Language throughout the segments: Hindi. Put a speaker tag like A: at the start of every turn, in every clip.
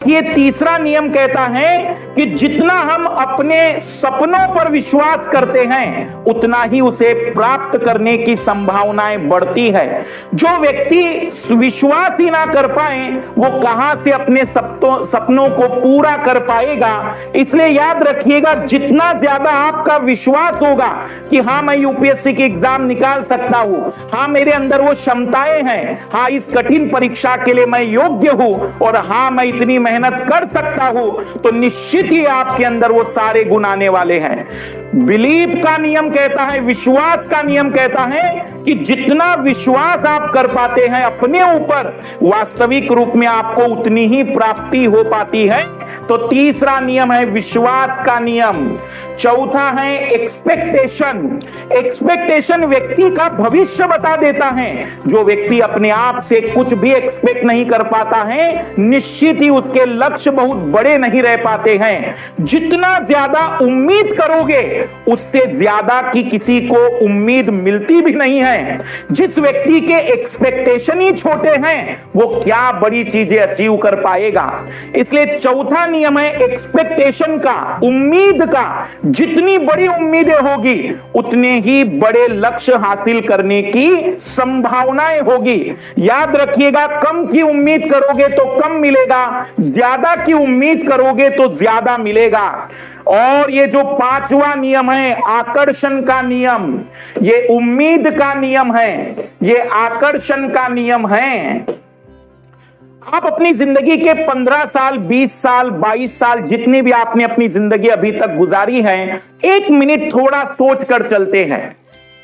A: ये तीसरा नियम कहता है कि जितना हम अपने सपनों पर विश्वास करते हैं उतना ही उसे प्राप्त करने की संभावनाएं बढ़ती है। जो व्यक्ति विश्वास ही ना कर पाए वो कहां से अपने सपनों को पूरा कर पाएगा। इसलिए याद रखिएगा, जितना ज्यादा आपका विश्वास होगा कि हाँ मैं यूपीएससी की एग्जाम निकाल सकता हूं, हाँ मेरे अंदर वो क्षमताएं हैं, हाँ इस कठिन परीक्षा के लिए मैं योग्य हूं और हाँ मैं इतनी मेहनत कर सकता हूं, तो निश्चित ही आपके अंदर वो सारे गुण आने वाले हैं। बिलीव का नियम कहता है, विश्वास का नियम कहता है कि जितना विश्वास आप कर पाते हैं अपने ऊपर, वास्तविक रूप में आपको उतनी ही प्राप्ति हो पाती है। तो तीसरा नियम है विश्वास का नियम। चौथा है एक्सपेक्टेशन। एक्सपेक्टेशन व्यक्ति का भविष्य बता देता है। जो व्यक्ति अपने आप से कुछ भी एक्सपेक्ट नहीं कर पाता है, निश्चित ही उसके लक्ष्य बहुत बड़े नहीं रह पाते हैं। जितना ज्यादा उम्मीद करोगे उससे ज्यादा की किसी को उम्मीद मिलती भी नहीं है। जिस व्यक्ति के एक्सपेक्टेशन ही छोटे हैं वो क्या बड़ी चीजें अचीव कर पाएगा। इसलिए चौथा नियम है एक्सपेक्टेशन का, उम्मीद का। जितनी बड़ी उम्मीदें होगी उतने ही बड़े लक्ष्य हासिल करने की संभावनाएं होगी। याद रखिएगा, कम की उम्मीद करोगे तो कम मिलेगा, ज्यादा की उम्मीद करोगे तो ज्यादा मिलेगा। और ये जो पांचवा नियम है आकर्षण का नियम, ये उम्मीद का नियम है, ये आकर्षण का नियम है। आप अपनी जिंदगी के 15 साल, 20 साल, 22 साल, जितनी भी आपने अपनी जिंदगी अभी तक गुजारी है, 1 मिनट थोड़ा सोच कर चलते हैं।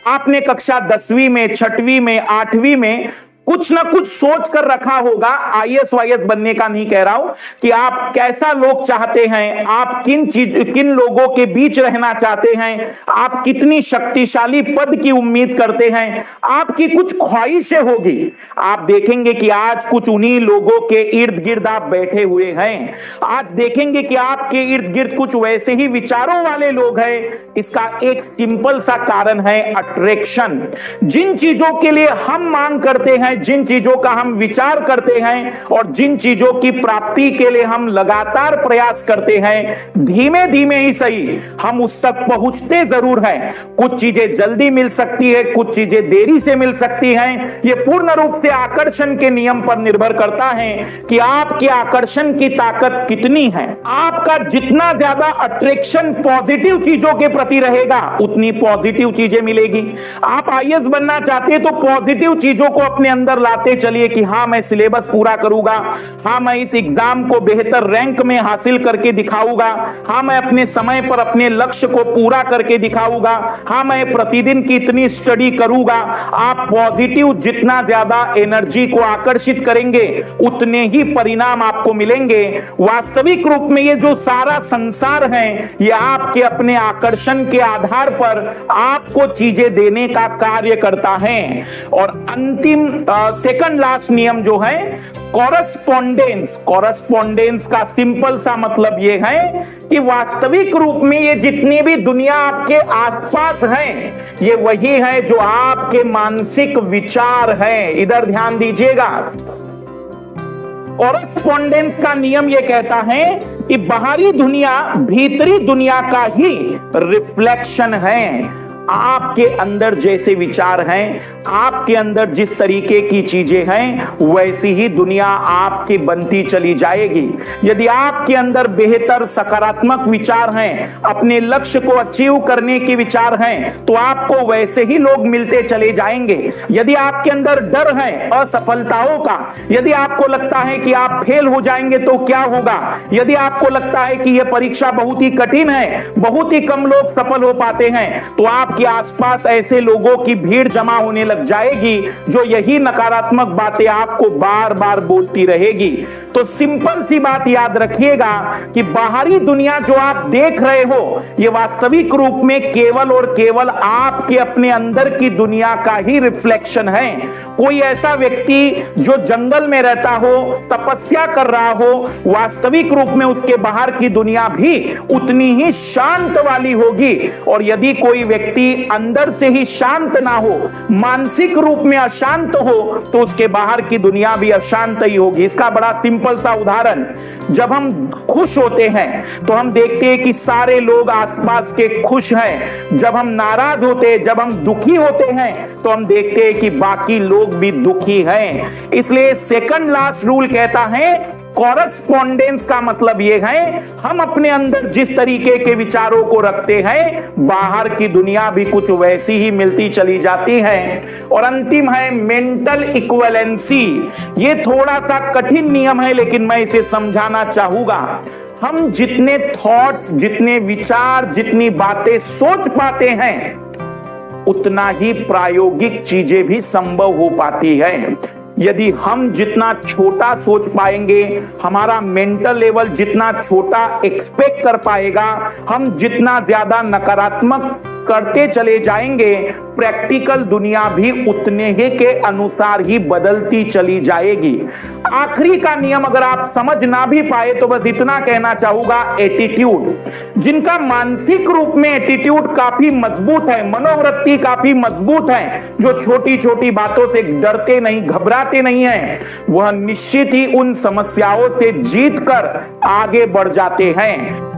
A: आपने कक्षा 10वीं में, 6वीं में, 8वीं में कुछ ना कुछ सोच कर रखा होगा। आईएएस वाईएएस बनने का नहीं कह रहा हूं कि आप कैसा लोग चाहते हैं, आप किन लोगों के बीच रहना चाहते हैं, आप कितनी शक्तिशाली पद की उम्मीद करते हैं, आपकी कुछ ख्वाहिशें होगी। आप देखेंगे कि आज कुछ उन्हीं लोगों के इर्द गिर्द आप बैठे हुए हैं। आज देखेंगे कि आपके इर्द गिर्द कुछ वैसे ही विचारों वाले लोग हैं। इसका एक सिंपल सा कारण है अट्रैक्शन। जिन चीजों के लिए हम मांग करते हैं, जिन चीजों का हम विचार करते हैं और जिन चीजों की प्राप्ति के लिए हम लगातार प्रयास करते हैं, धीमे धीमे ही सही हम उस तक पहुंचते जरूर हैं। कुछ चीजें जल्दी मिल सकती है, कुछ चीजें देरी से मिल सकती हैं। यह पूर्ण रूप से आकर्षण के नियम पर निर्भर करता है कि आपके आकर्षण की ताकत कितनी है। आपका जितना ज्यादा अट्रैक्शन पॉजिटिव चीजों के प्रति रहेगा उतनी पॉजिटिव चीजें मिलेगी। आप आईएएस बनना चाहते हैं तो पॉजिटिव चीजों को अपने अंदर लाते चलिए कि हाँ मैं सिलेबस पूरा करूंगा, हाँ मैं इस एग्जाम को बेहतर रैंक में हासिल करके दिखाऊंगा, हाँ मैं अपने समय पर अपने लक्ष्य को पूरा करके दिखाऊंगा, हाँ मैं प्रतिदिन की इतनी स्टडी करूंगा। आप पॉजिटिव जितना ज्यादा एनर्जी को आकर्षित करेंगे उतने ही परिणाम आपको मिलेंगे। वास्तविक रूप में ये जो सारा संसार है ये आपके अपने आकर्षण के आधार पर आपको चीजें देने का कार्य करता है। और अंतिम सेकंड लास्ट नियम जो है कॉरस्पॉन्डेंस। कॉरस्पॉन्डेंस का सिंपल सा मतलब यह है कि वास्तविक रूप में ये जितनी भी दुनिया आपके आसपास है ये वही है जो आपके मानसिक विचार है। इधर ध्यान दीजिएगा। कॉरस्पॉन्डेंस का नियम यह कहता है कि बाहरी दुनिया भीतरी दुनिया का ही रिफ्लेक्शन है। आपके अंदर जैसे विचार हैं, आपके अंदर जिस तरीके की चीजें हैं, वैसी ही दुनिया आपकी बनती चली जाएगी। यदि आपके अंदर बेहतर सकारात्मक विचार हैं, अपने लक्ष्य को अचीव करने के विचार हैं, तो आपको वैसे ही लोग मिलते चले जाएंगे। यदि आपके अंदर डर है असफलताओं का, यदि आपको लगता है कि आप फेल हो जाएंगे तो क्या होगा, यदि आपको लगता है कि यह परीक्षा बहुत ही कठिन है, बहुत ही कम लोग सफल हो पाते हैं, तो आप के आसपास ऐसे लोगों की भीड़ जमा होने लग जाएगी जो यही नकारात्मक बातें आपको बार बार बोलती रहेगी। तो सिंपल सी बात याद रखिएगा कि बाहरी दुनिया जो आप देख रहे हो यह वास्तविक रूप में केवल और केवल आपके अपने अंदर की दुनिया का ही रिफ्लेक्शन है। कोई ऐसा व्यक्ति जो जंगल में रहता हो, तपस्या कर रहा हो, वास्तविक रूप में उसके बाहर की दुनिया भी उतनी ही शांत वाली होगी। और यदि कोई व्यक्ति व्यक्ति अंदर से ही शांत ना हो, मानसिक रूप में अशांत हो, तो उसके बाहर की दुनिया भी अशांत ही होगी। इसका बड़ा सिंपल सा उदाहरण, जब हम खुश होते हैं तो हम देखते हैं कि सारे लोग आसपास के खुश हैं। जब हम नाराज होते हैं, जब हम दुखी होते हैं, तो हम देखते हैं कि बाकी लोग भी दुखी हैं। इसलिए सेकंड लास्ट रूल कहता है कॉरस्पॉन्डेंस का मतलब यह है हम अपने अंदर जिस तरीके के विचारों को रखते हैं बाहर की दुनिया भी कुछ वैसी ही मिलती चली जाती है। और अंतिम है मेंटल इक्विवेलेंसी। ये थोड़ा सा कठिन नियम है लेकिन मैं इसे समझाना चाहूंगा। हम जितने थॉट्स, जितने विचार, जितनी बातें सोच पाते हैं उतना ही प्रायोगिक चीजें भी संभव हो पाती है। यदि हम जितना छोटा सोच पाएंगे, हमारा मेंटल लेवल जितना छोटा एक्सपेक्ट कर पाएगा, हम जितना ज्यादा नकारात्मक करते चले जाएंगे, प्रैक्टिकल दुनिया भी उतने ही के अनुसार ही बदलती चली जाएगी। आखिरी का नियम अगर आप समझ ना भी पाए तो बस इतना कहना चाहूंगा, एटीट्यूड। जिनका मानसिक रूप में एटीट्यूड काफी मजबूत है, मनोवृत्ति काफी मजबूत है, जो छोटी छोटी बातों से डरते नहीं, घबराते नहीं है, वह निश्चित ही उन समस्याओं से जीत कर आगे बढ़ जाते हैं।